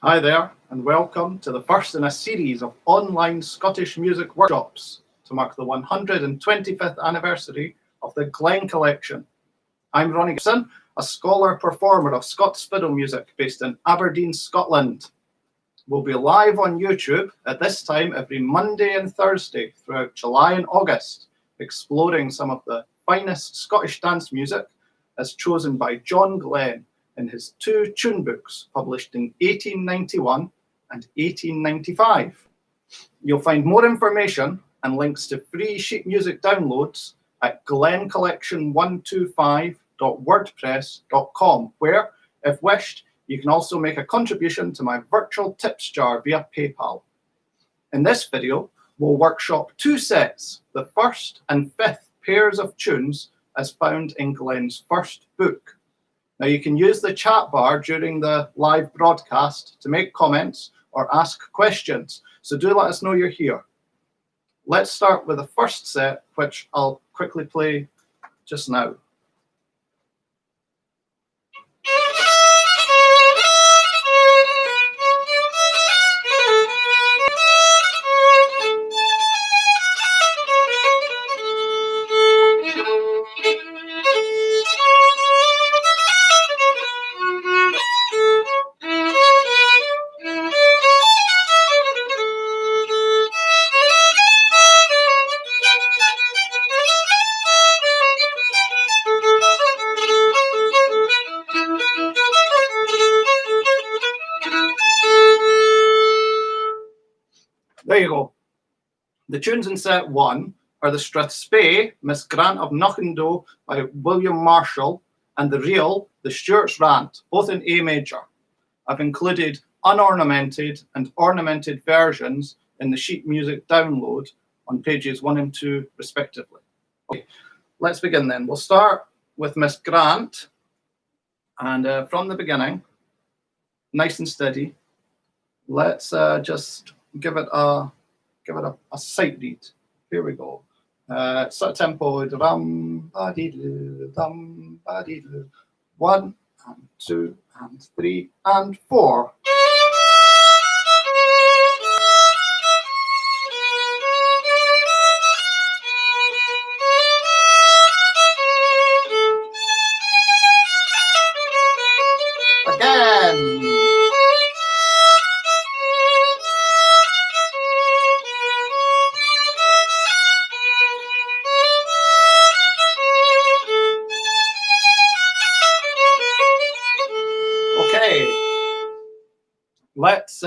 Hi there, and welcome to the first in a series of online Scottish music workshops to mark the 125th anniversary of the Glen Collection. I'm Ronnie Gibson, a scholar performer of Scots fiddle music based in Aberdeen, Scotland. We'll be live on YouTube at this time every Monday and Thursday throughout July and August, exploring some of the finest Scottish dance music as chosen by John Glen in his two tune books published in 1891 and 1895. You'll find more information and links to free sheet music downloads at glencollection125.wordpress.com, where, if wished, you can also make a contribution to my virtual tips jar via PayPal. In this video, we'll workshop two sets, the first and fifth pairs of tunes as found in Glen's first book. Now, you can use the chat bar during the live broadcast to make comments or ask questions, so do let us know you're here. Let's start with the first set, which I'll quickly play just now. There you go. The tunes in set one are the Strathspey, Miss Grant of Knockando by William Marshall, and the Reel, the Stuart's Rant, both in A major. I've included unornamented and ornamented versions in the sheet music download on pages 1 and 2 respectively. Okay, let's begin then. We'll start with Miss Grant, and from the beginning, nice and steady. Let's just give it a sight read. Here we go. Sort of tempo. Dum ba dee dum ba dee. 1 and 2 and 3 and 4. Again. Let's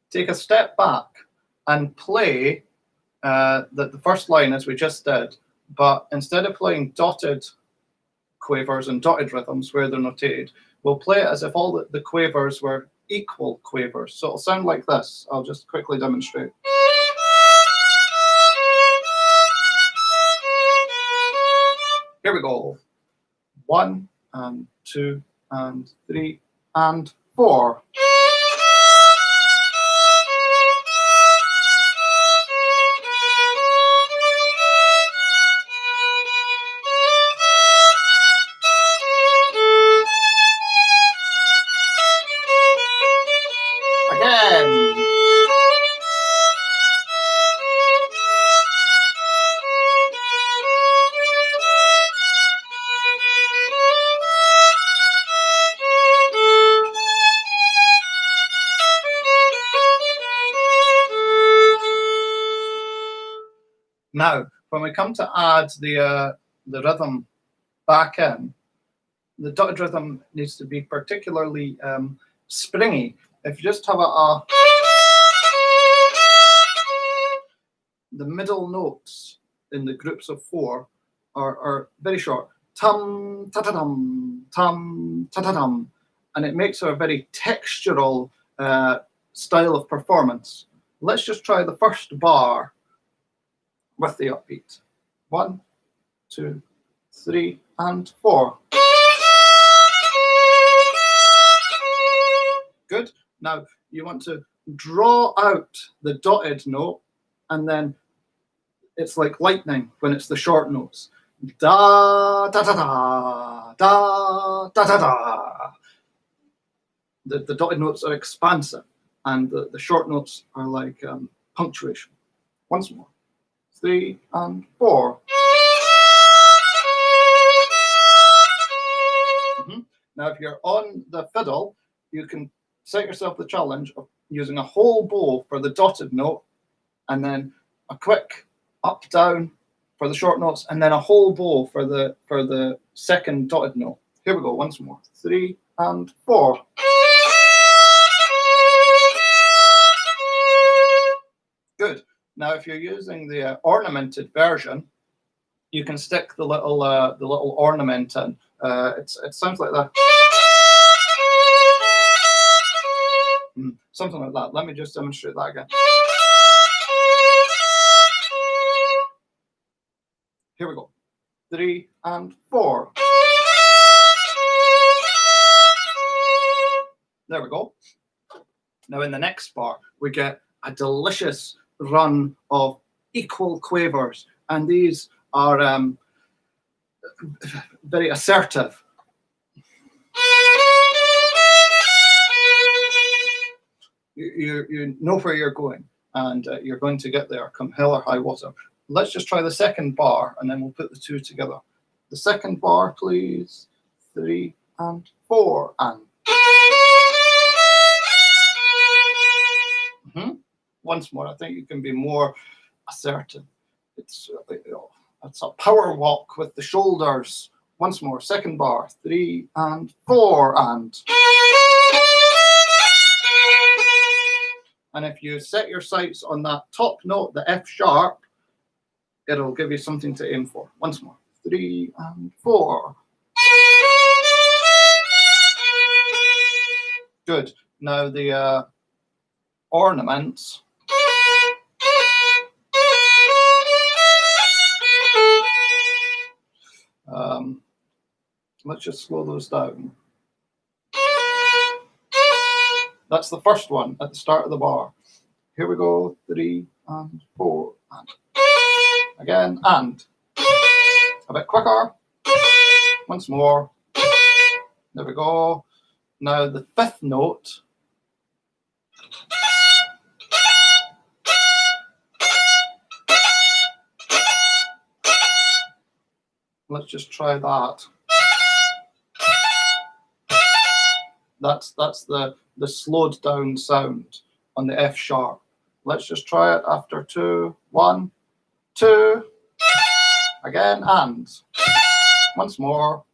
take a step back and play the first line as we just did, but instead of playing dotted quavers and dotted rhythms where they're notated, we'll play it as if all the quavers were equal quavers. So it'll sound like this. I'll just quickly demonstrate. Here we go. 1 and 2 and 3 and 4. Now, when we come to add the rhythm back in, the dotted rhythm needs to be particularly springy. If you just have the middle notes in the groups of 4 are very short. Tum ta ta dum, tum ta ta dum, and it makes a very textural style of performance. Let's just try the first bar with the upbeat. 1, 2, 3, and 4. Good. Now you want to draw out the dotted note, and then it's like lightning when it's the short notes. Da da da da da da da da. the dotted notes are expansive, and the short notes are like punctuation. Once more, 3 and 4. Now, if you're on the fiddle, you can set yourself the challenge of using a whole bow for the dotted note, and then a quick up down for the short notes, and then a whole bow for the second dotted note. Here we go. Once more, 3 and 4. Good. Now, if you're using the ornamented version, you can stick the little ornament in. It sounds like that. Something like that. Let me just demonstrate that again. Here we go. 3 and 4. There we go. Now in the next bar, we get a delicious run of equal quavers, and these are very assertive. You know where you're going, and you're going to get there come hell or high water. Let's just try the second bar, and then we'll put the two together. The second bar, please. 3 and 4 and. Once more, I think you can be more assertive. It's a power walk with the shoulders. Once more, second bar, 3 and 4 and. And if you set your sights on that top note, the F sharp, it'll give you something to aim for. Once more, 3 and 4. Good. Now the ornaments. Let's just slow those down. That's the first one at the start of the bar. Here we go, 3 and 4 and. Again, and. A bit quicker. Once more. There we go. Now the fifth note. Let's just try that. That's the slowed down sound on the F sharp. Let's just try it after 2. 1, 2. Again, and. Once more.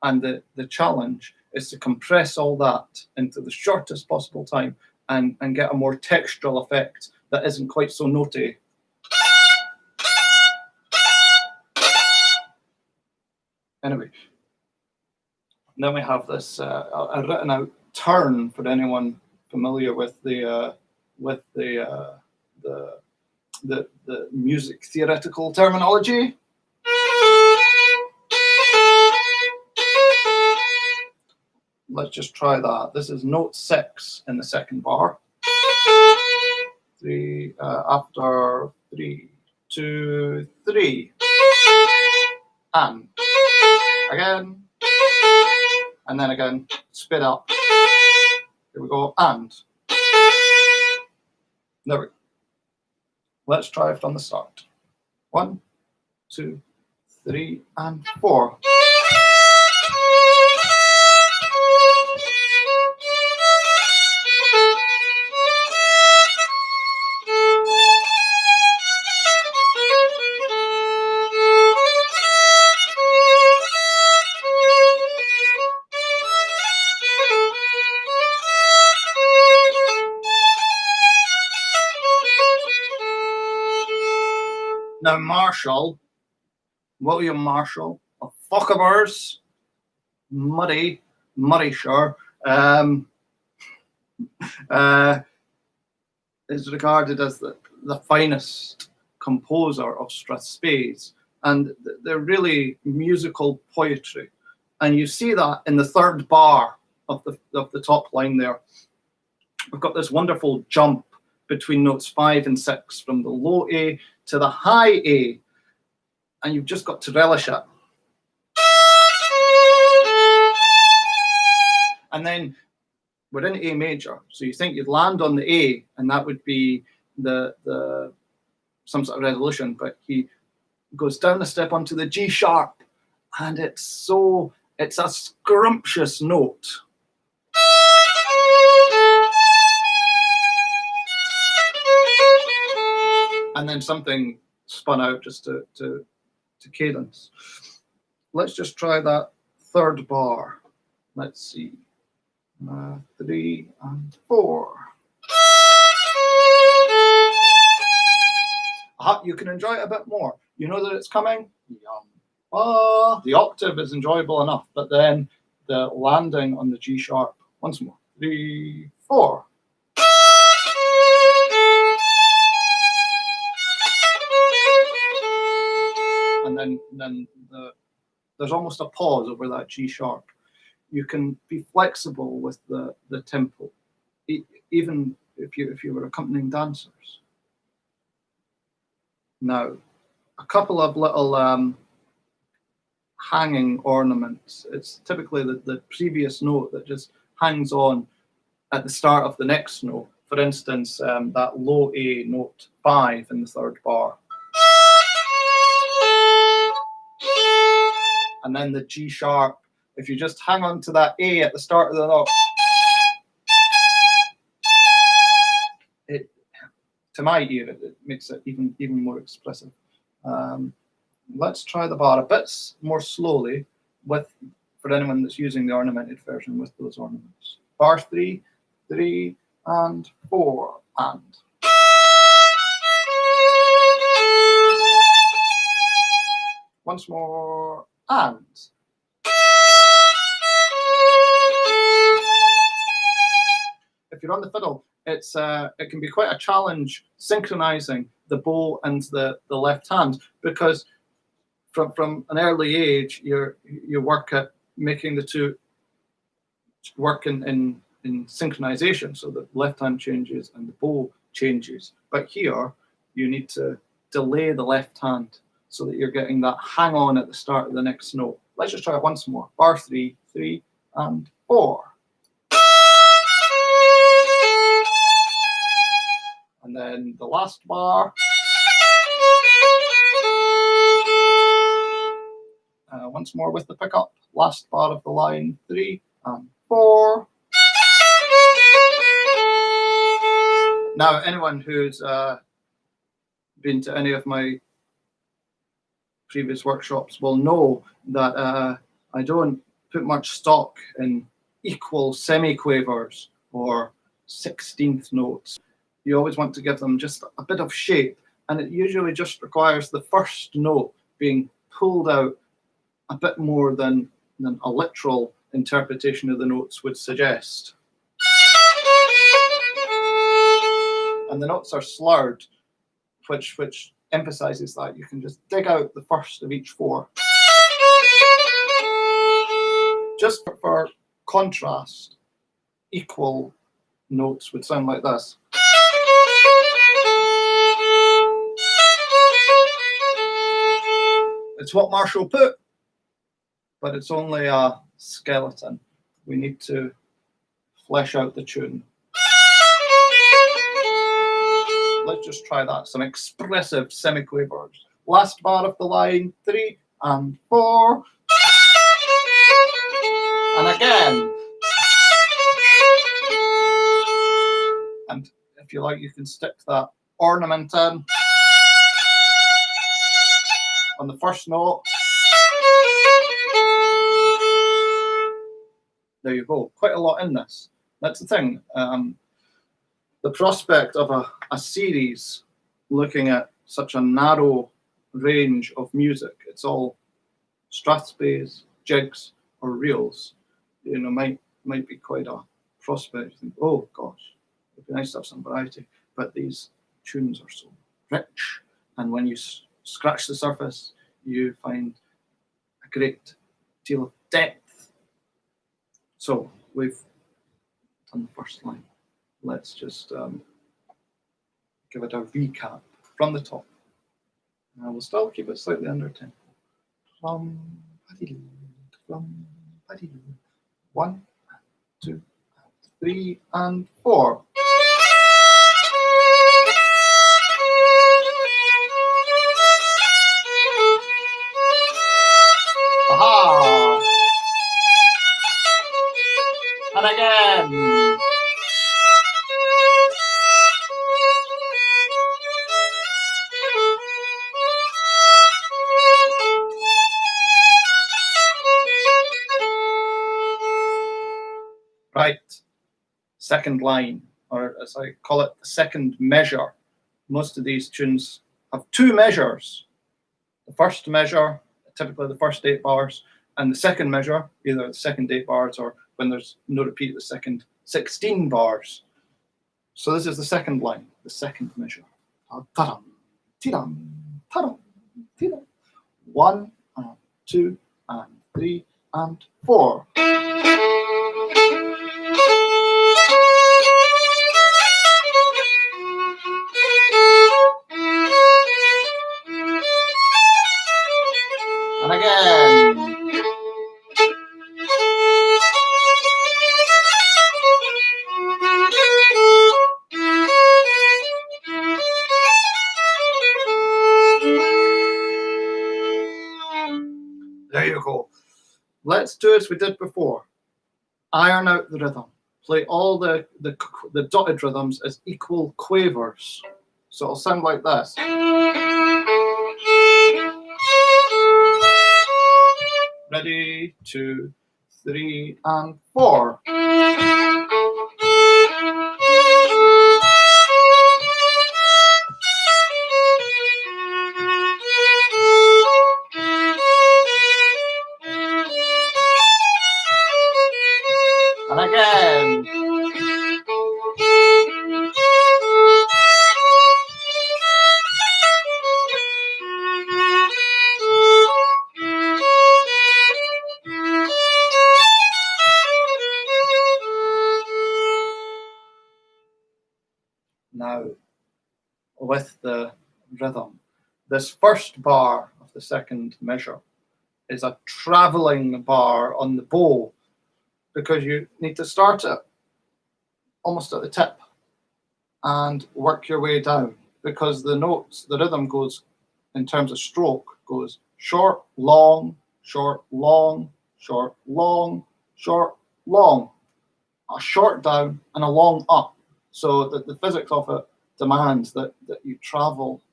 And the challenge is to compress all that into the shortest possible time and get a more textural effect that isn't quite so notey. Anyway, then we have this a written out turn for anyone familiar with the music theoretical terminology. Let's just try that. This is note 6 in the second bar. 3 after 3, 2, 3, and again, and then again, spit up. Here we go, and there we go. Let's try it from the start. 1, 2, 3, and 4. Now Marshall, William Marshall of Fochabers, Murrayshire, is regarded as the finest composer of strathspeys, and they're really musical poetry. And you see that in the third bar of the top line there. We've got this wonderful jump between notes 5 and 6 from the low A to the high A, and you've just got to relish it. And And then we're in A major, so you think you'd land on the A, and that would be the some sort of resolution, but he goes down the step onto the G sharp, and it's a scrumptious note. And then something spun out just to cadence. Let's just try that third bar. Let's see. 3 and 4. You can enjoy it a bit more. You know that it's coming. The octave is enjoyable enough, but then the landing on the G sharp. Once more. 3, 4. And then there's almost a pause over that G sharp. You can be flexible with the tempo, even if you were accompanying dancers. Now, a couple of little hanging ornaments. It's typically the previous note that just hangs on at the start of the next note. For instance, that low A note 5 in the third bar. And then the G sharp, if you just hang on to that A at the start of the note, to my ear, it makes it even more expressive. Let's try the bar a bit more slowly for anyone that's using the ornamented version with those ornaments. Bar 3, 3 and 4 and. Once more and. If you're on the fiddle, it can be quite a challenge synchronizing the bow and the left hand, because from an early age you work at making the two work in synchronization, so the left hand changes and the bow changes. But here you need to delay the left hand so that you're getting that hang on at the start of the next note. Let's just try it once more. Bar 3, 3 and 4. And then the last bar. Once more with the pickup. Last bar of the line. 3 and 4. Now, anyone who's been to any of my previous workshops will know that I don't put much stock in equal semiquavers or 16th notes. You always want to give them just a bit of shape, and it usually just requires the first note being pulled out a bit more than a literal interpretation of the notes would suggest. And the notes are slurred, which emphasizes that. You can just dig out the first of each 4. Just for contrast, equal notes would sound like this. It's what Marshall put, but it's only a skeleton. We need to flesh out the tune. Let's just try that. Some expressive semiquavers. Last bar of the line, 3 and 4. And again. And if you like, you can stick that ornament in on the first note. There you go. Quite a lot in this. That's the thing. The prospect of a series looking at such a narrow range of music, it's all strathspeys, jigs, or reels, might be quite a prospect. You think, oh gosh, it'd be nice to have some variety. But these tunes are so rich, and when you scratch the surface, you find a great deal of depth. So we've done the first line. Let's just give it a recap from the top. We'll still keep it slightly under tempo. Plum, paddy-doo, plum, paddy-doo. 1, 2, 3 and 4. Aha! And again. Right, second line, or as I call it, the second measure. Most of these tunes have 2 measures. The first measure, typically the first 8 bars, and the second measure, either the second 8 bars or when there's no repeat, the second 16 bars. So this is the second line, the second measure. Ta-dum, ti-dum, ta-dum, ti-dum. 1 and 2 and 3 and 4. And again. There you go. Let's do as we did before. Iron out the rhythm. Play all the dotted rhythms as equal quavers. So it'll sound like this. Ready, 2, 3, and 4. And again. Now, with the rhythm, this first bar of the second measure is a traveling bar on the bow, because you need to start it almost at the tip and work your way down, because the notes, the rhythm goes, in terms of stroke, goes short, long, short, long, short, long, short, long, a short down and a long up. So that the physics of it demands that you travel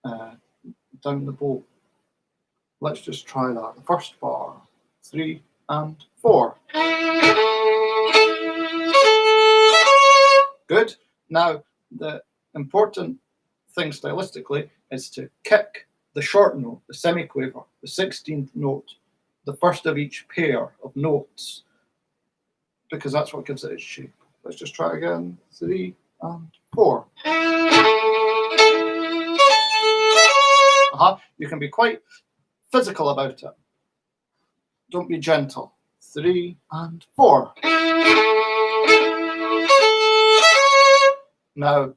down the bow. Let's just try that. The first bar, 3 and 4. Good. Now, the important thing stylistically is to kick the short note, the semiquaver, the 16th note, the first of each pair of notes, because that's what gives it its shape. Let's just try again. 3 and 4. You can be quite physical about it. Don't be gentle. 3 and 4. Now,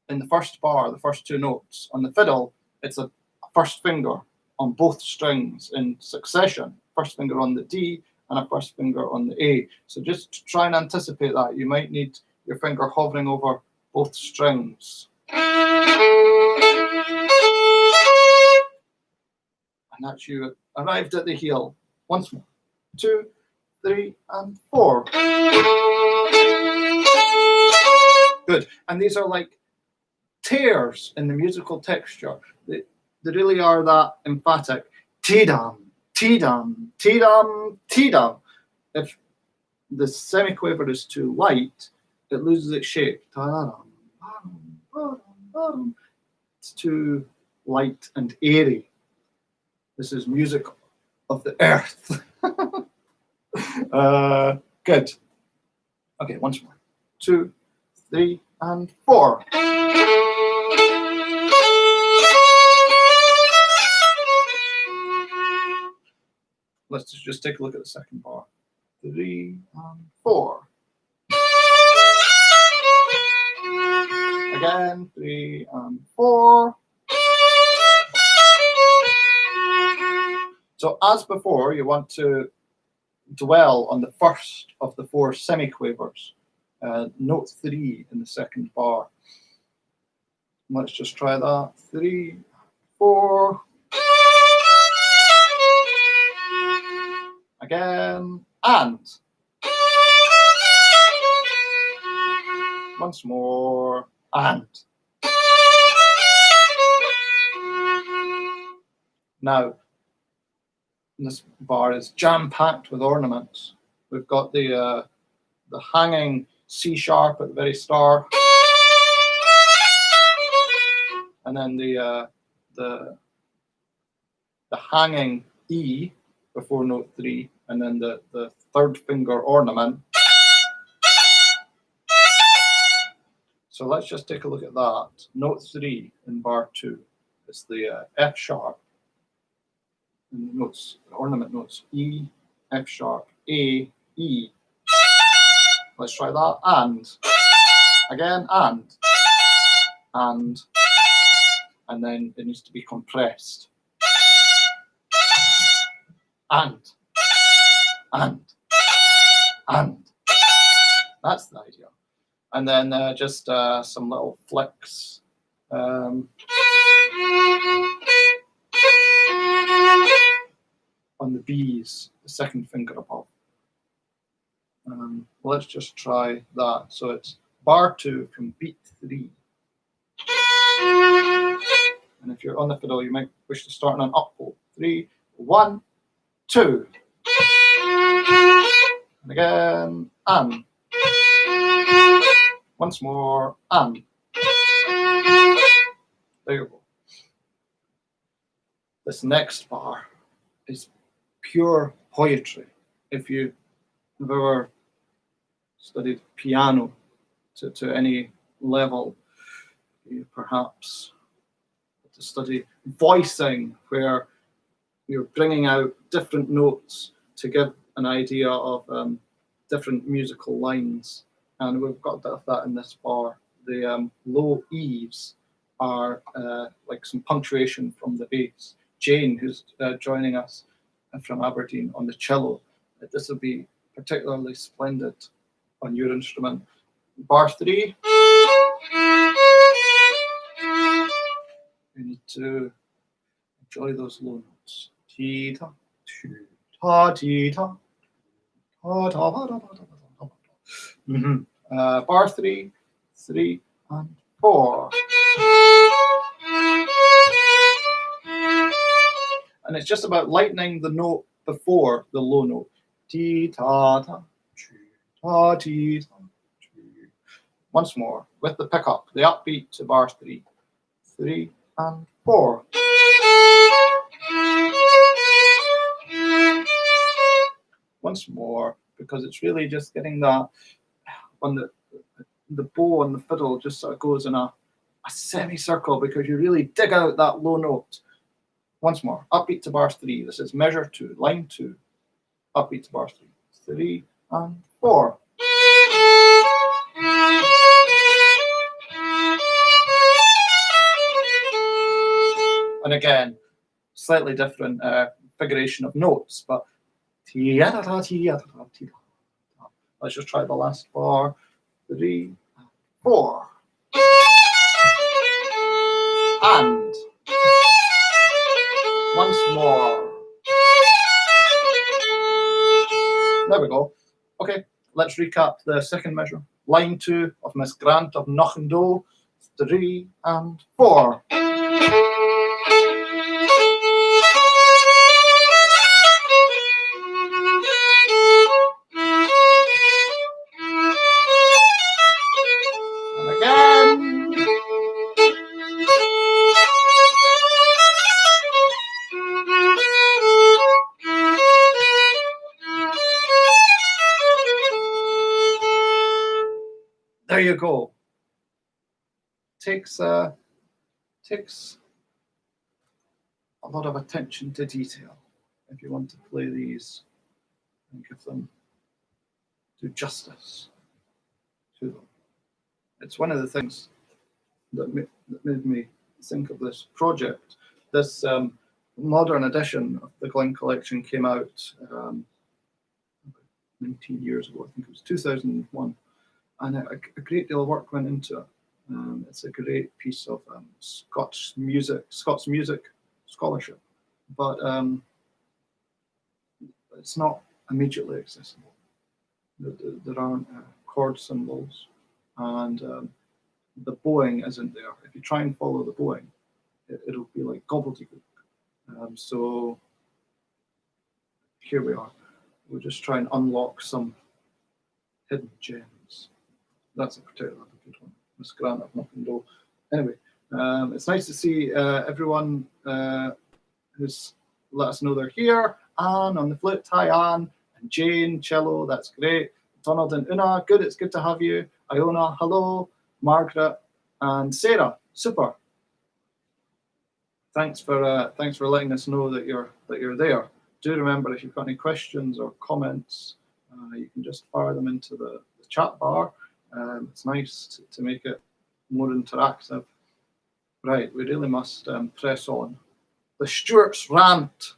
in the first bar, the first 2 notes, on the fiddle, it's a first finger on both strings in succession. First finger on the D and a first finger on the A. So just to try and anticipate that, you might need your finger hovering over both strings. And that's you arrived at the heel. Once more. 2, 3, and 4. Good. And these are like tears in the musical texture. They really are that emphatic. Ti-dum, ti-dum, ti-dum, ti-dum. If the semiquaver is too light, it loses its shape. It's too light and airy. This is music of the earth. Good. Okay, once more. 2, 3, and 4. Let's just take a look at the second bar. 3 and 4. Again, 3 and 4. So as before, you want to dwell on the first of the 4 semiquavers, note 3 in the second bar. Let's just try that. 3, 4. Again, and. Once more, and. Now, this bar is jam-packed with ornaments. We've got the hanging C sharp at the very start, and then the hanging E before note 3, and then the third finger ornament. So let's just take a look at that. Note 3 in bar 2 is the F sharp. And the notes, the ornament notes, E, F sharp, A, E. Let's try that. And. Again, and then it needs to be compressed. And. That's the idea. And then just some little flicks. On the B's, the second finger above. Let's just try that. So it's bar 2 from beat 3. And if you're on the fiddle, you might wish to start on an up bow. 3, 1, 2. And again, and. Once more, and. There you go. This next bar is pure poetry. If you've ever studied piano to any level, you perhaps have to study voicing, where you're bringing out different notes to give an idea of different musical lines. And we've got a bit of that in this bar. The low E's are like some punctuation from the bass. Jane, who's joining us from Aberdeen on the cello, this will be particularly splendid on your instrument. Bar 3, you need to enjoy those low notes. Ti ta, tu ta, ti ta, ta ta ta ta ta ta. Bar 3, 3 and 4. And it's just about lightening the note before the low note. Ti ta ta, tu ta ti ta. Once more with the pickup, the upbeat to bar 3, 3 and 4. Once more, because it's really just getting that on the bow on the fiddle just sort of goes in a semicircle, because you really dig out that low note. Once more, upbeat to bar 3. This is measure 2, line 2. Upbeat to bar 3, 3 and 4. And again, slightly different figuration of notes, but let's just try the last bar. 3, 4. And once more. There we go. Okay, let's recap the second measure. Line 2 of Miss Grant of Knockando, 3 and 4. And again. There you go. Takes a lot of attention to detail if you want to play these and give them, do justice to them. It's one of the things that made me think of this project. This modern edition of the Glen Collection came out 19 years ago. I think it was 2001, and a great deal of work went into it. It's a great piece of Scots music scholarship, but it's not immediately accessible. There aren't chord symbols, and the bowing isn't there. If you try and follow the bowing, it'll be like gobbledygook. So here we are. We'll just try and unlock some hidden gems. That's a particularly good one. Miss Grant of Knockando. Anyway, it's nice to see everyone who's let us know they're here. Anne on the flute. Hi, Anne. And Jane, cello. That's great. Donald and Una. Good. It's good to have you. Iona. Hello. Margaret and Sarah. Super. Thanks for letting us know that you're there. Do remember, if you've got any questions or comments, you can just fire them into the chat bar. It's nice to make it more interactive. Right, we really must press on. The Stuart's Rant.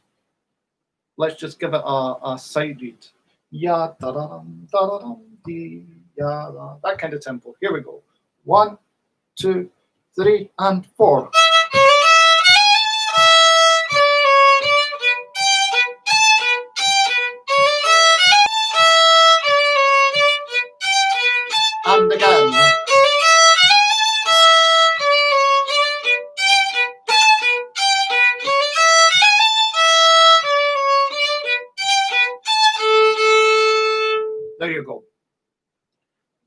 Let's just give it a side read. Ya da da da da dee ya da. That kind of tempo. Here we go. 1, 2, 3, and 4. And again. There you go.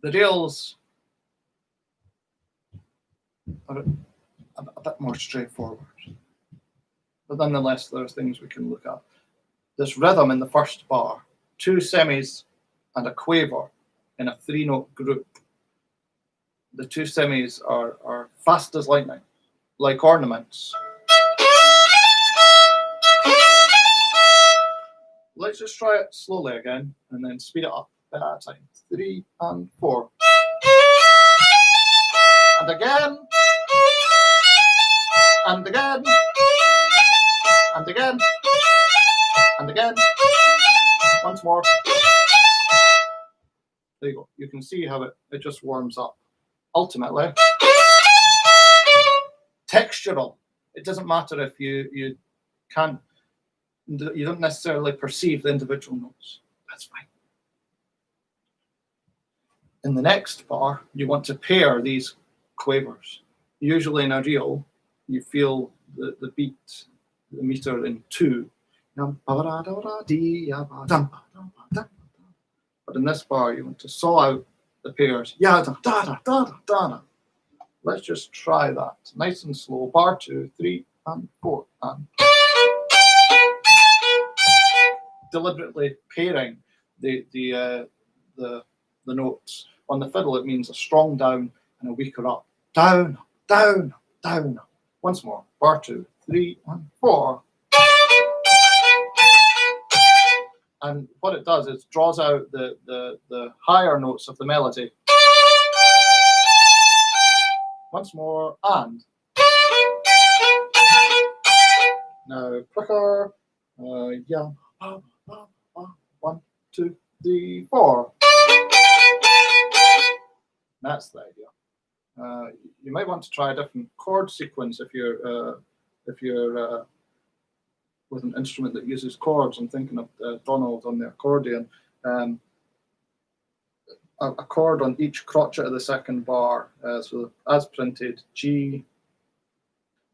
The rails are a bit more straightforward, but nonetheless, there's things we can look at. This rhythm in the first bar, 2 semis and a quaver in a 3-note group. The 2 semis are fast as lightning, like ornaments. Let's just try it slowly again and then speed it up a bit at a time. 3 and 4. And again. And again. And again. And again. Once more. There you go. You can see how it just warms up. Ultimately, textural. It doesn't matter if you don't necessarily perceive the individual notes. That's fine. In the next bar, you want to pair these quavers. Usually in a reel, you feel the beat, the meter in 2. But in this bar, you want to saw out the pairs. Let's just try that. Nice and slow. Bar 2, 3, and 4. And deliberately pairing the notes. On the fiddle, it means a strong down and a weaker up. Down, down, down. Once more. Bar 2, 3, and 4. And what it does is draws out the higher notes of the melody. Once more, and. Now, quicker. Yeah. 1, 2, 3, 4. That's the idea. You might want to try a different chord sequence if you're with an instrument that uses chords. I'm thinking of Donald on the accordion. A chord on each crotchet of the second bar. So as printed, G.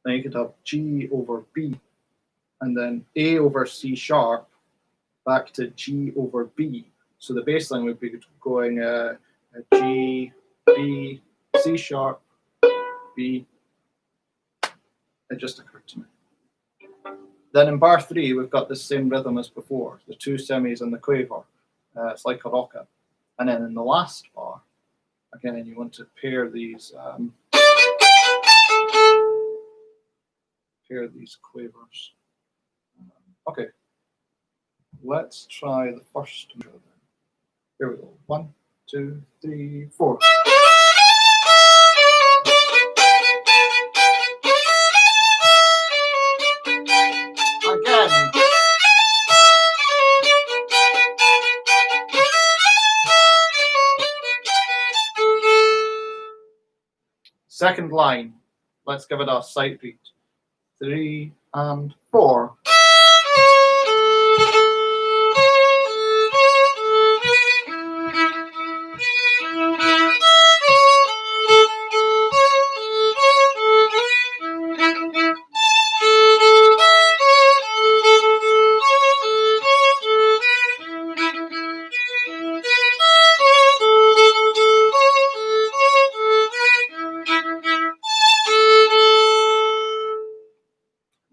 Then you could have G over B, and then A over C sharp, back to G over B. So the bass line would be going G, B, C sharp, B. It just occurred to me. Then in bar 3, we've got the same rhythm as before, the 2 semis and the quaver. It's like a rocket. And then in the last bar, again, you want to pair these quavers. Okay, let's try the first. Here we go. 1, 2, 3, 4. Again. Second line, let's give it a sight read. 3 and 4.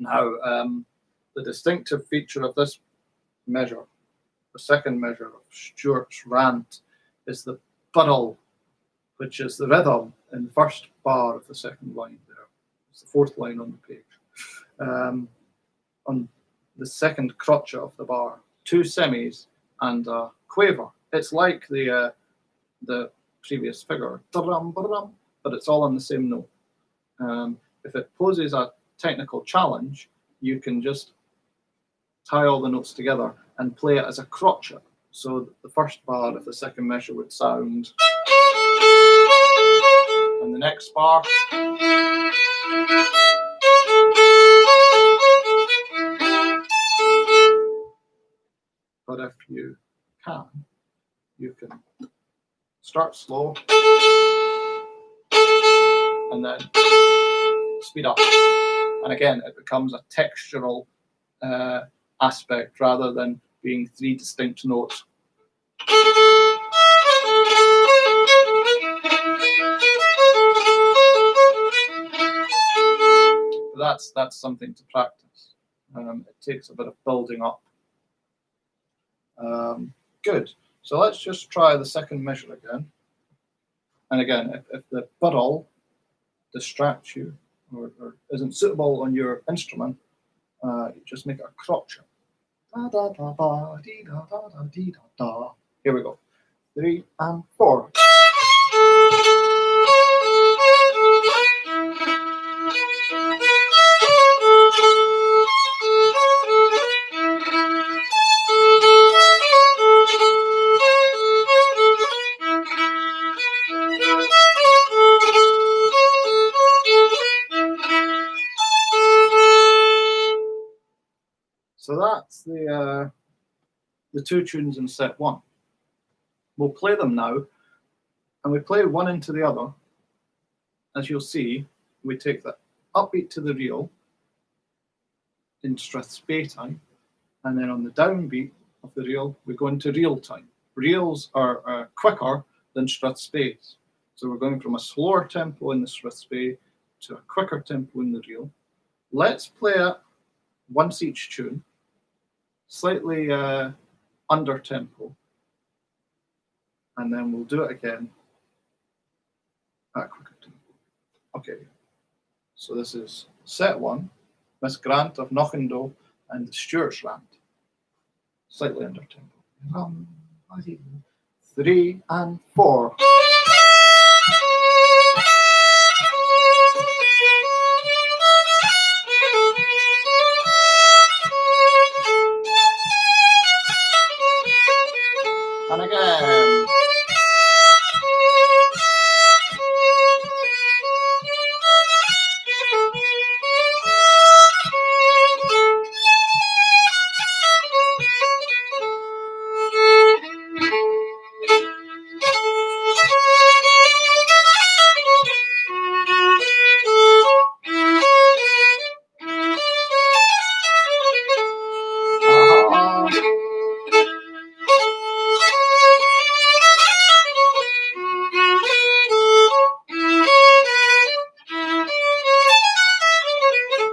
Now, the distinctive feature of this measure, the second measure of Stuart's Rant, is the buddle, which is the rhythm in the first bar of the second line there. It's the fourth line on the page. On the second crotchet of the bar, 2 semis and a quaver. It's like the previous figure, but it's all on the same note. If it poses a technical challenge, you can just tie all the notes together and play it as a crotchet. So the first bar of the second measure would sound, and the next bar, but if you can start slow and then speed up. And again, it becomes a textural aspect rather than being 3 distinct notes. That's something to practice. It takes a bit of building up. Good. So let's just try the second measure again. And again, if the buddle distracts you or isn't suitable on your instrument, you just make it a crotchet. Here we go. 3 and 4. So that's the 2 tunes in set 1. We'll play them now, and we play one into the other. As you'll see, we take the upbeat to the reel in strathspey time, and then on the downbeat of the reel, we go into reel time. Reels are quicker than strathspeys. So we're going from a slower tempo in the strathspey to a quicker tempo in the reel. Let's play it once each tune, slightly under tempo, and then we'll do it again at a quicker tempo. Okay, so this is set 1, Miss Grant of Knockando and the Stuart's Rant, slightly under tempo. 3 and 4. And again.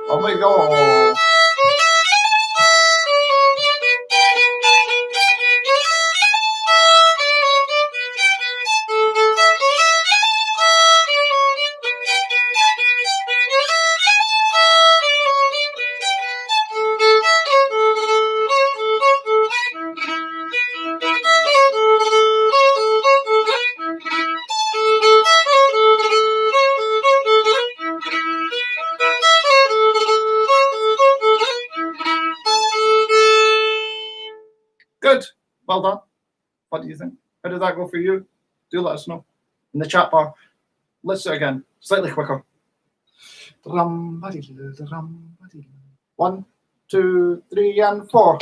Oh my God. Good. Well done. What do you think? How did that go for you? Do let us know in the chat bar. Let's do it again. Slightly quicker. 1, 2, 3, and 4.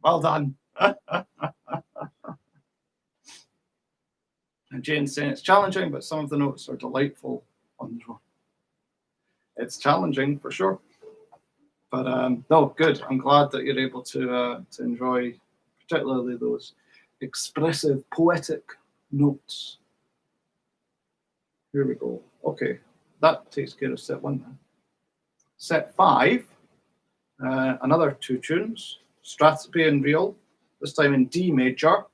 Well done. And Jane's saying it's challenging, but some of the notes are delightful on the drum. It's challenging for sure, but no, good. I'm glad that you're able to enjoy, particularly those expressive, poetic notes. Here we go. Okay, that takes care of set 1 then. Set 5, another 2 tunes, Strathspey and Reel, this time in D major.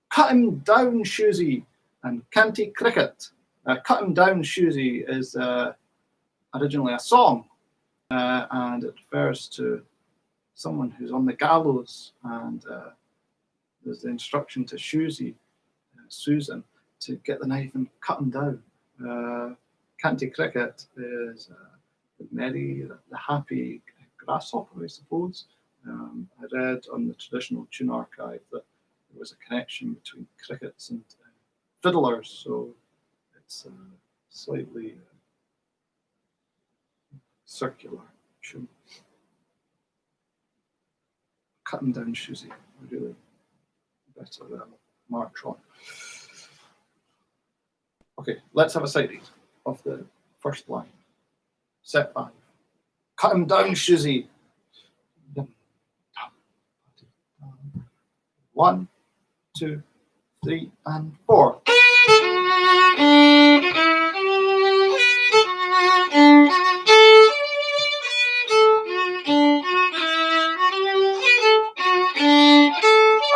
Cut Him Down, Shusie, and Cantie Crecket. Cut Him Down, Shusie is originally a song, and it refers to someone who's on the gallows, and there's the instruction to Shusie, Susan, to get the knife and cut him down. Cantie Crecket is the merry, the happy grasshopper, I suppose. I read on the traditional tune archive that there was a connection between crickets and fiddlers, so it's slightly circular tune. Cutting down Shusie, really better march on. Okay, let's have a sight read of the first line. Set 5. Cut him down, Shusie. 1, 2, 3, and 4.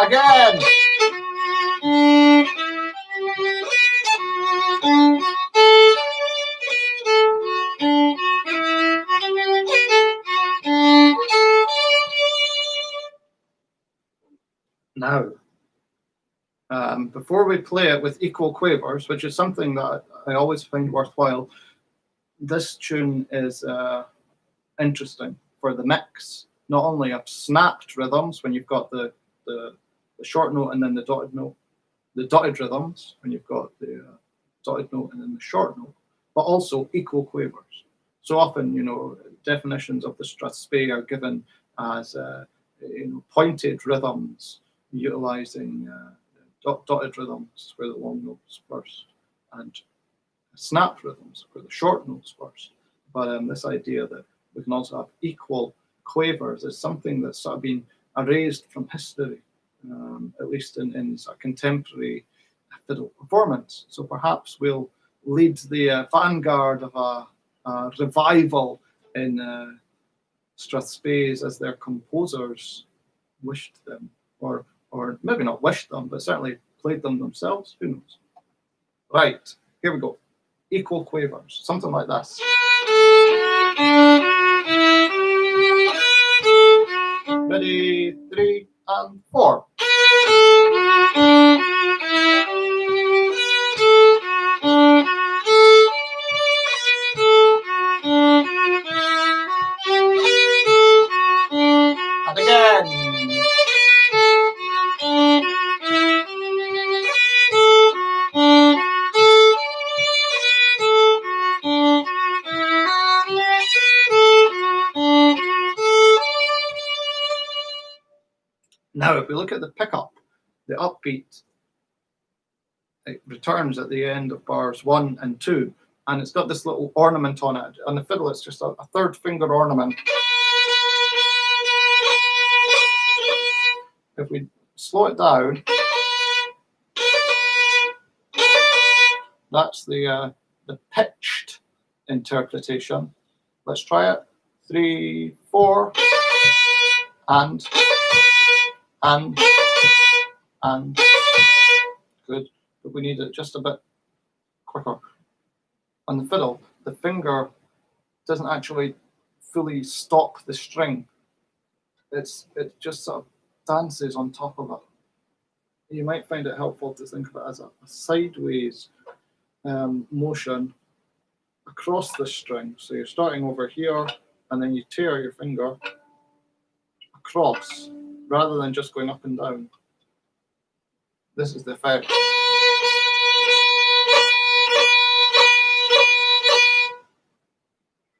Again. Now, before we play it with equal quavers, which is something that I always find worthwhile, this tune is interesting for the mix, not only of snapped rhythms when you've got the short note and then the dotted note, the dotted rhythms when you've got the dotted note and then the short note, but also equal quavers. So often, you know, definitions of the strathspey are given as pointed rhythms, utilizing dotted rhythms where the long notes first, and snapped rhythms where the short notes first. But this idea that we can also have equal quavers is something that's sort of been erased from history, at least in sort of contemporary fiddle performance. So perhaps we'll lead the vanguard of a revival in strathspeys as their composers wished them, or maybe not wished them, but certainly played them themselves. Who knows? Right, here we go. Equal quavers, something like this. Ready, 3 and 4. And again. Now, if we look at the pickup, the upbeat, it returns at the end of bars 1 and 2, and it's got this little ornament on it. On the fiddle, it's just a third finger ornament. If we slow it down, that's the pitched interpretation. Let's try it. 3, 4, and good. But we need it just a bit quicker. On the fiddle, the finger doesn't actually fully stop the string. It just sort of dances on top of it. You might find it helpful to think of it as a sideways motion across the string. So you're starting over here, and then you tear your finger across, rather than just going up and down. This is the effect.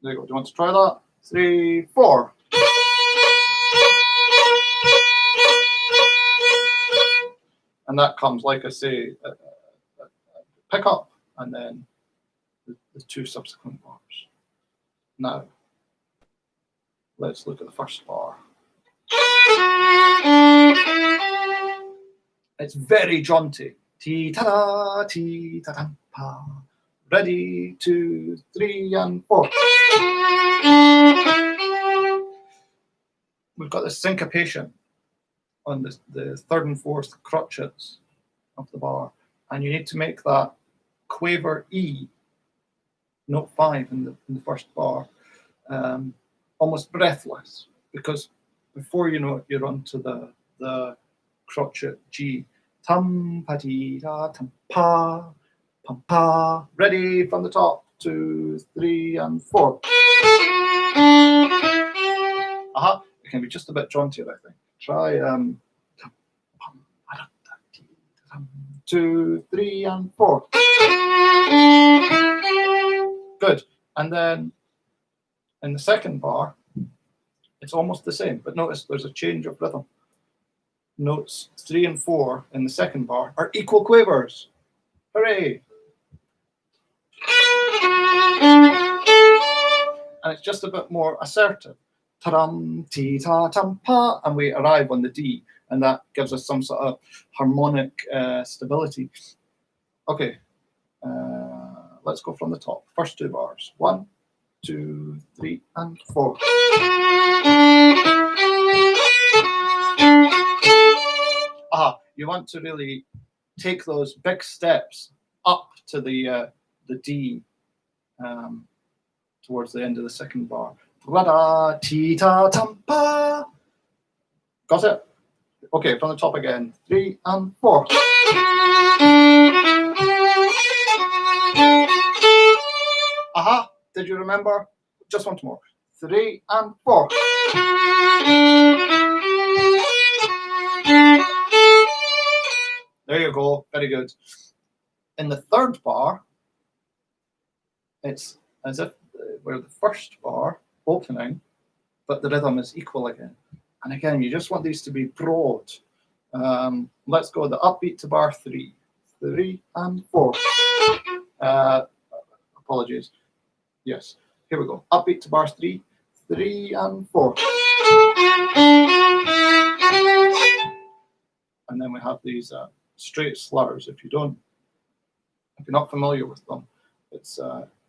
There you go. Do you want to try that? 3, 4. And that comes, like I say, a pickup, and then the 2 subsequent bars. Now, let's look at the first bar. It's very jaunty. Ti ta da, ti ta tam pa. Ready, 2, 3, and 4. We've got this syncopation on the third and fourth crotchets of the bar, and you need to make that quaver E, note 5 in the first bar, almost breathless, because before you know it, you're onto the crotchet G. Tam pa ti da tam pa, pam pa. Ready from the top, 2, 3, and 4. Aha, it can be just a bit jauntier, I think. Try 2, 3, and 4. Good. And then in the second bar, it's almost the same, but notice there's a change of rhythm. Notes 3 and 4 in the second bar are equal quavers. Hooray! And it's just a bit more assertive. Ta-dum, ti-ta-tum-pa, and we arrive on the D, and that gives us some sort of harmonic stability. Okay, let's go from the top. First 2 bars. 1, 2, 3, and 4. You want to really take those big steps up to the D towards the end of the second bar. Got it? Okay, from the top again. 3 and 4. Aha, did you remember? Just once more. 3 and 4. There you go, very good. In the third bar, it's as if we're the first bar opening, but the rhythm is equal again. And again, you just want these to be broad. Let's go the upbeat to bar 3. 3 and 4. Apologies. Yes, here we go. Upbeat to bar 3. 3 and 4. And then we have these straight slurs. If you're not familiar with them, it's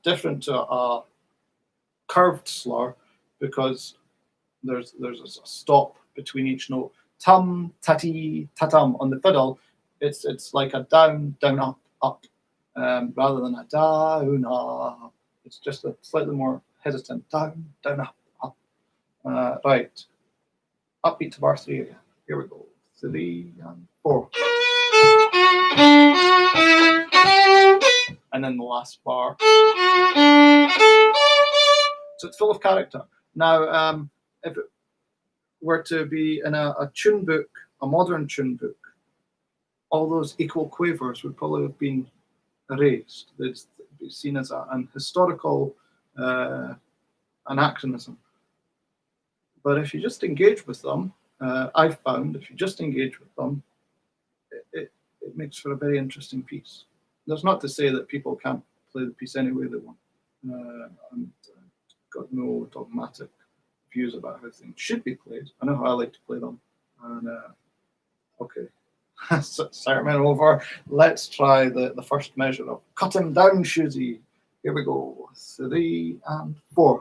different to a curved slur because there's a stop between each note. Tum, tati, tatum. On the fiddle, it's like a down, down, up, up, rather than a down, up. It's just a slightly more hesitant. Down, down, up, up. Right. Upbeat to bar 3 again. Here we go. 3 and 4. And then the last bar. So it's full of character. Now, if it were to be in a tune book, a modern tune book, all those equal quavers would probably have been erased. They'd be seen as an historical anachronism. But if you just engage with them, I've found if you just engage with them, it makes for a very interesting piece. That's not to say that people can't play the piece any way they want. And got no dogmatic views about how things should be played. I know how I like to play them. And okay, sermon over. Let's try the first measure of Cut Him Down, Shusie. Here we go. 3 and 4.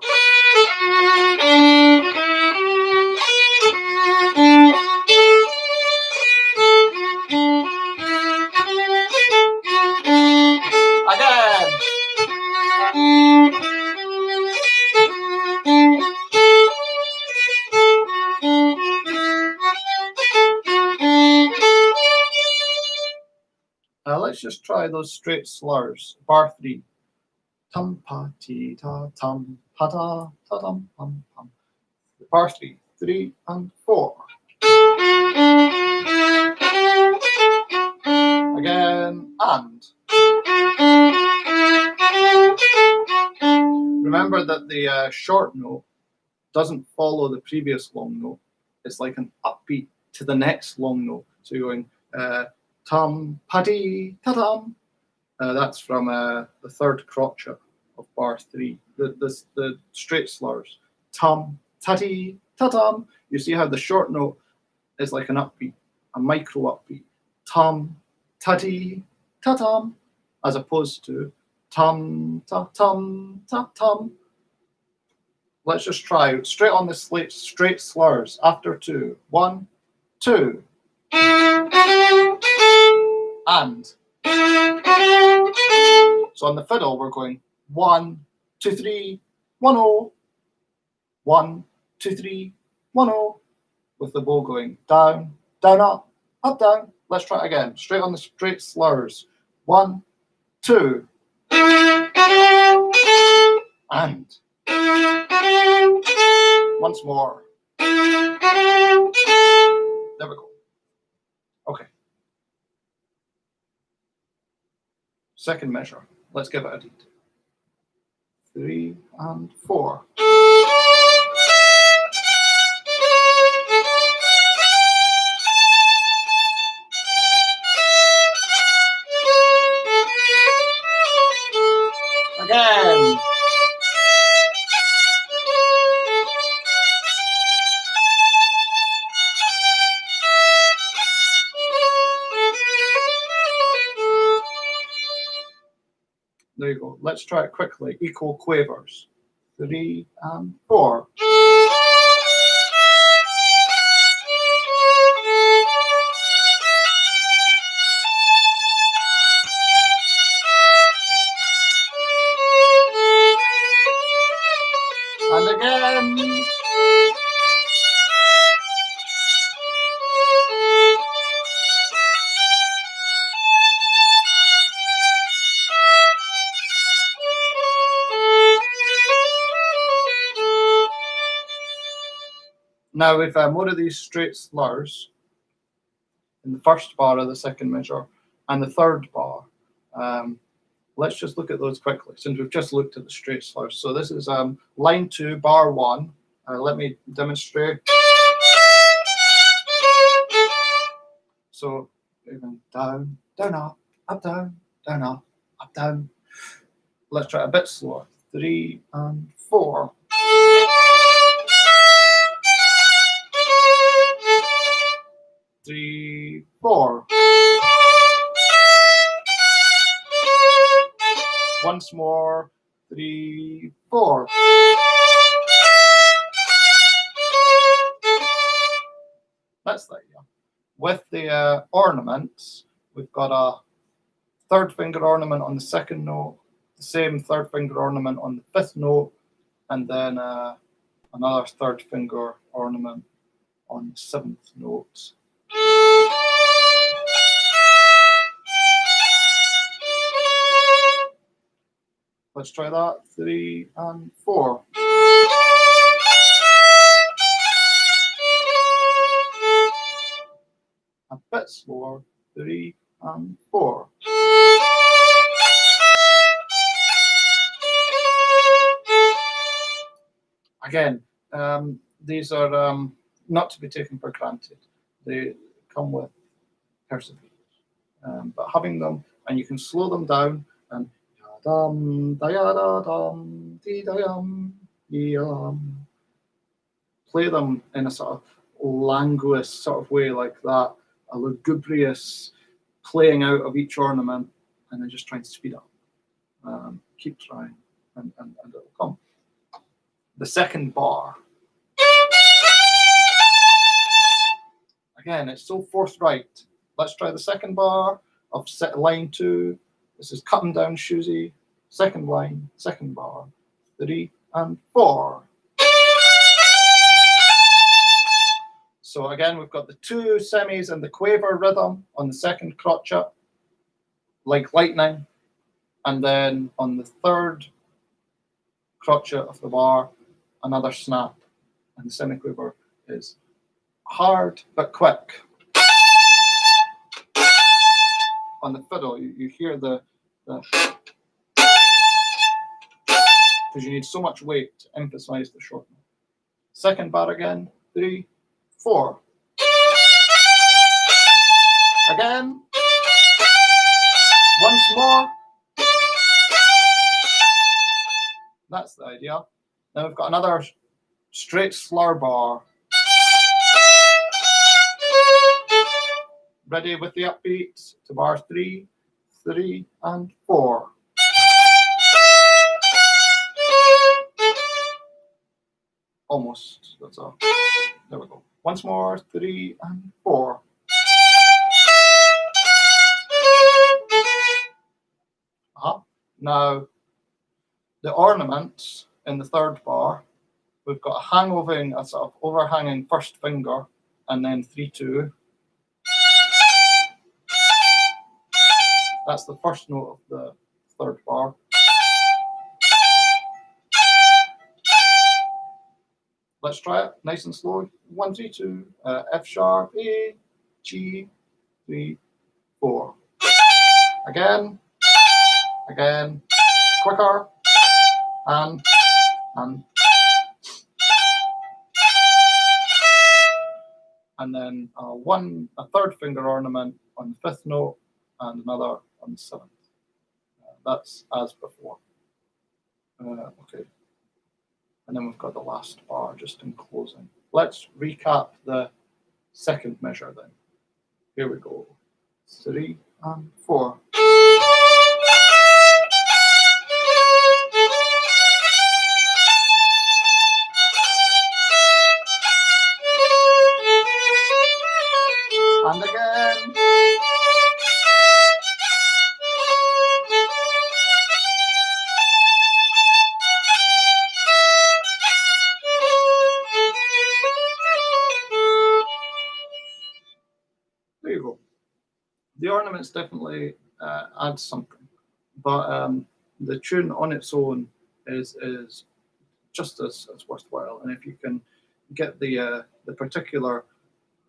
Again. Let's just try those straight slurs. Bar 3. Tum pa ti ta tum pa ta ta tum pum pum. Bar 3. 3 and 4. Again and. Remember that the short note doesn't follow the previous long note. It's like an upbeat to the next long note. So you're going tum paddy ta tum. That's from the third crotchet of bar 3. The straight slurs. Tum tatty ta tum. You see how the short note is like an upbeat, a micro upbeat. Tum tatty ta tum, as opposed to tum ta tum ta tum. Let's just try straight on the straight slurs after 2. 1, 2. And. So on the fiddle, we're going 1, 2, 3, 1, 0. 1, 2, 3, 1, 0. With the bow going down, down, up, down. Let's try it again. Straight on the straight slurs. 1, 2. And. Once more. There we go. Okay. Second measure. Let's give it a beat. 3 and 4. Again. There you go. Let's try it quickly. Equal quavers. 3 and 4. And again. Now we've more of these straight slurs in the first bar of the second measure and the third bar. Let's just look at those quickly since we've just looked at the straight slurs. So this is line 2, bar 1. Let me demonstrate. So even down, down, up, down, up, down. Let's try it a bit slower. 3 and 4. Three, 4. Once more. 3, 4. That's that, yeah. With the ornaments, we've got a third finger ornament on the second note, the same third finger ornament on the 5th note, and then another third finger ornament on the 7th note. Let's try that. 3 and 4. A bit slower. 3 and 4. Again, these are not to be taken for granted. They come with perseverance. But having them, and you can slow them down, and dum da ya da dum dee da yum yum. Play them in a sort of languorous sort of way like that, a lugubrious playing out of each ornament, and then just trying to speed up. Keep trying, and it'll come. The second bar. Again, it's so forthright. Let's try the second bar of line 2. This is cutting down Shusie. Second line, second bar, 3 and 4. So again, we've got the 2 semis and the quaver rhythm on the second crotchet, like lightning. And then on the third crotchet of the bar, another snap. And the semiquaver is hard but quick. On the fiddle, you hear the because you need so much weight to emphasize the short note. Second bar again, 3, 4. Again. Once more. That's the idea. Now we've got another straight slur bar. Ready with the upbeat to bar 3, 3 and 4. Almost. That's all. There we go. Once more, 3 and 4. Now, the ornaments in the third bar, we've got a sort of overhanging first finger, and then 3, 2. That's the first note of the third bar. Let's try it nice and slow. 1, 3, 2. F sharp, A, G, 3, 4. Again, quicker, and then a third finger ornament on the 5th note, and another on the 7th. That's as before. Okay. And then we've got the last bar just in closing. Let's recap the second measure then. Here we go. 3 and 4. And again. There you go. The ornaments definitely add something, but the tune on its own is just as worthwhile. And if you can get the particular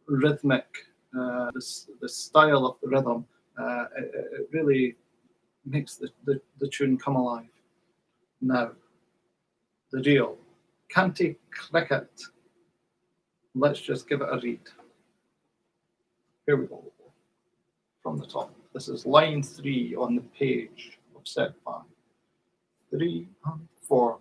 rhythmic, the style of the rhythm, it really makes the tune come alive. Now, the real Cantie Crecket. Let's just give it a read. Here we go. From the top. This is line 3 on the page of set 5. 3 and 4.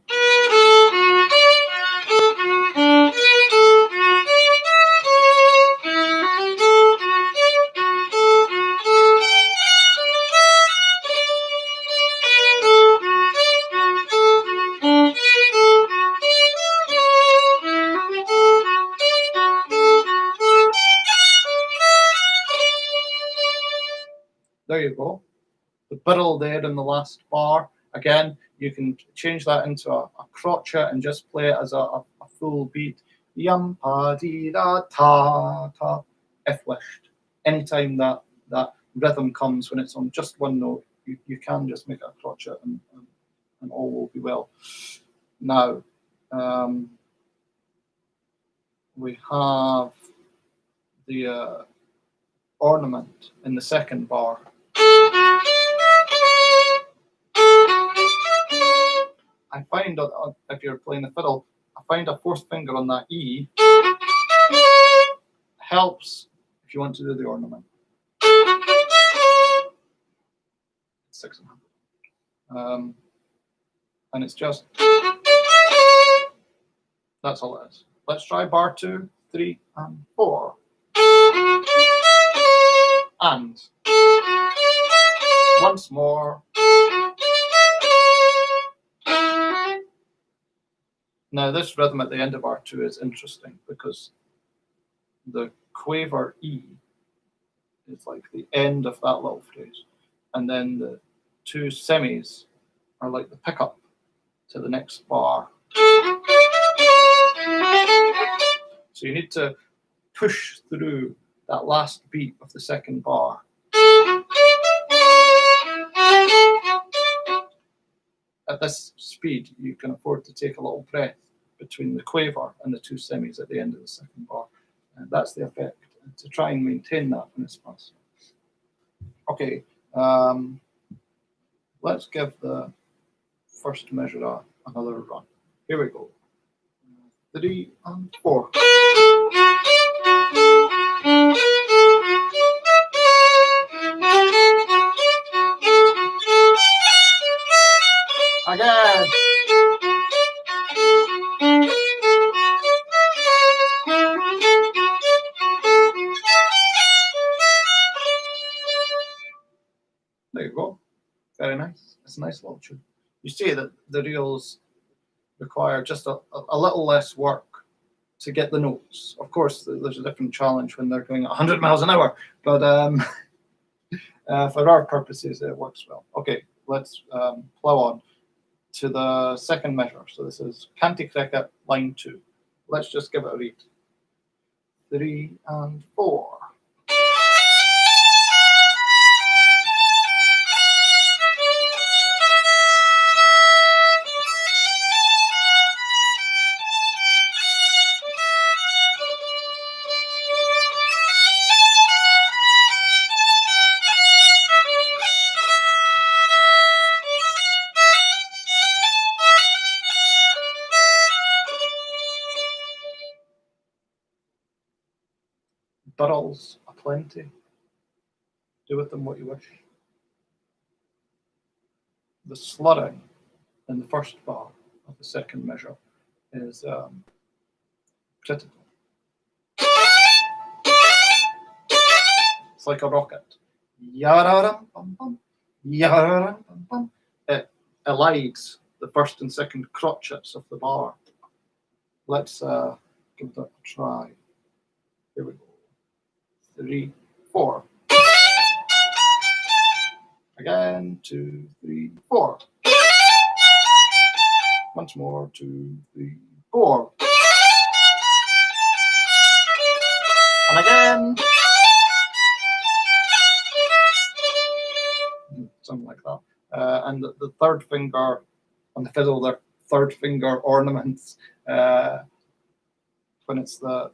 There you go. The biddle there in the last bar. Again, you can change that into a crotchet and just play it as a full beat. Yum pa dee da ta ta. If wished. Anytime that rhythm comes when it's on just one note, you can just make it a crotchet and all will be well. Now, we have the ornament in the second bar. I find that if you're playing the fiddle, I find a 4th finger on that E helps if you want to do the ornament. 6.5. And it's just, that's all it is. Let's try bar 2, 3, and 4. And once more. Now this rhythm at the end of bar 2 is interesting because the quaver E is like the end of that little phrase. And then the 2 semis are like the pickup to the next bar. So you need to push through that last beat of the second bar. At this speed, you can afford to take a little breath between the quaver and the 2 semis at the end of the second bar. And that's the effect, to try and maintain that when it's possible. Okay, let's give the first measure another run. Here we go. 3 and 4. Again. There you go. Very nice. It's a nice little tune. You see that the reels require just a little less work to get the notes. Of course, there's a different challenge when they're going 100 miles an hour, but for our purposes, it works well. Okay, let's plow on to the second measure. So this is Cantie Crecket, line 2. Let's just give it a read. 3 and 4. Burls aplenty. Do with them what you wish. The slurring in the first bar of the second measure is critical. It's like a rocket. It elides the first and second crotchets of the bar. Let's give that a try. Here we go. 3, 4. Again, 2, 3, 4. Once more, 2, 3, 4. And again. Something like that. And the third finger on the fiddle, their third finger ornaments, when it's the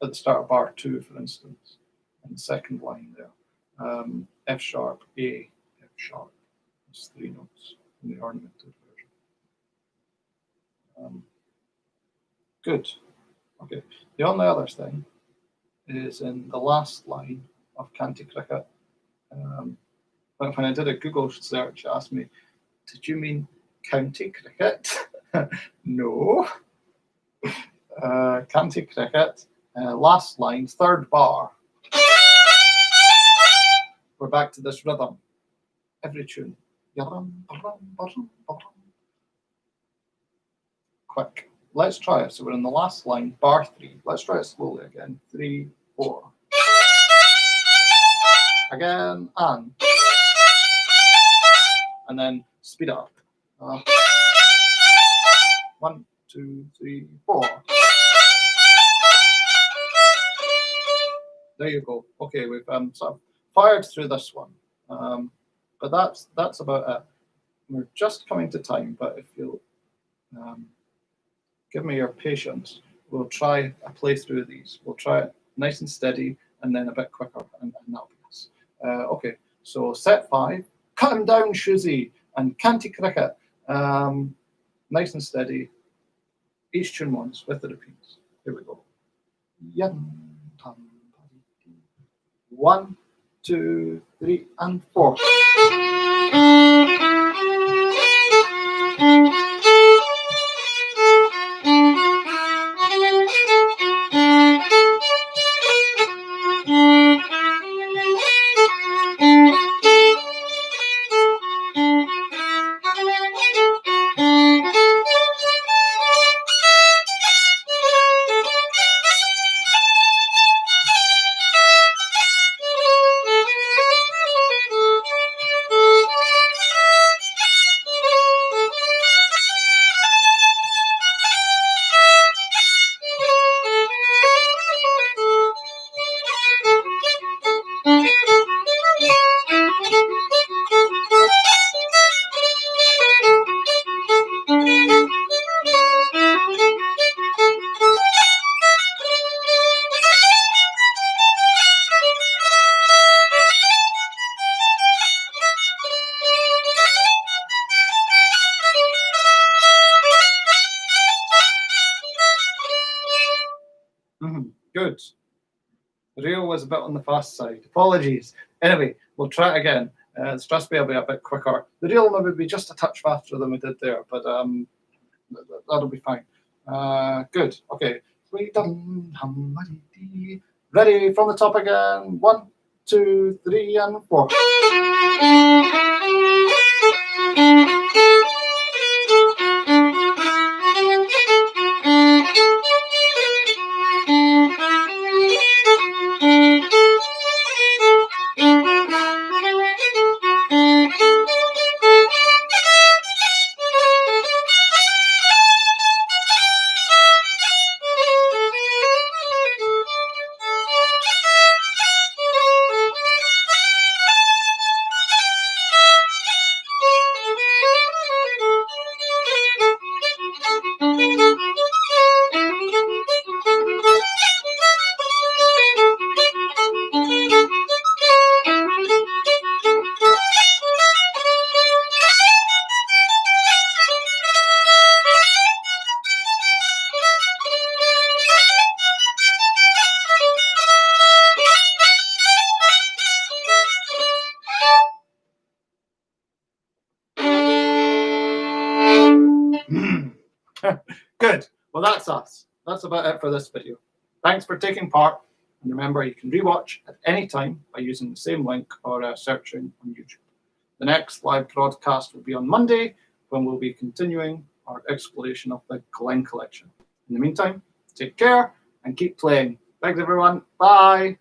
at the start of bar 2, for instance, in the second line there. F sharp, A, F sharp. There's 3 notes in the ornamented version. Good. Okay. The only other thing is in the last line of Cantie Crecket. When I did a Google search, it asked me, did you mean county cricket? No. Cantie Crecket, last line, third bar. We're back to this rhythm. Every tune. Quick. Let's try it. So we're in the last line, bar 3. Let's try it slowly again. 3, 4. Again, and then speed it up. 1, 2, 3, 4. There you go. Okay, we've sort of fired through this one, but that's about it. We're just coming to time, but if you'll give me your patience, we'll try a play through these. We'll try it nice and steady, and then a bit quicker, and that'll be us. Okay, so set 5, cut him down, Shusie, and Cantie Crecket. Nice and steady. Each tune once with the repeats. Here we go. 1, 2, 3, and 4. Good. The reel was a bit on the fast side. Apologies. Anyway, we'll try it again. The stress will be a bit quicker. The reel maybe be just a touch faster than we did there, but that'll be fine. Good. Okay. Ready from the top again. 1, 2, 3, and 4. Good. Well, that's us. That's about it for this video. Thanks for taking part. And remember, you can rewatch at any time by using the same link or searching on YouTube. The next live broadcast will be on Monday, when we'll be continuing our exploration of the Glen Collection. In the meantime, take care and keep playing. Thanks, everyone. Bye.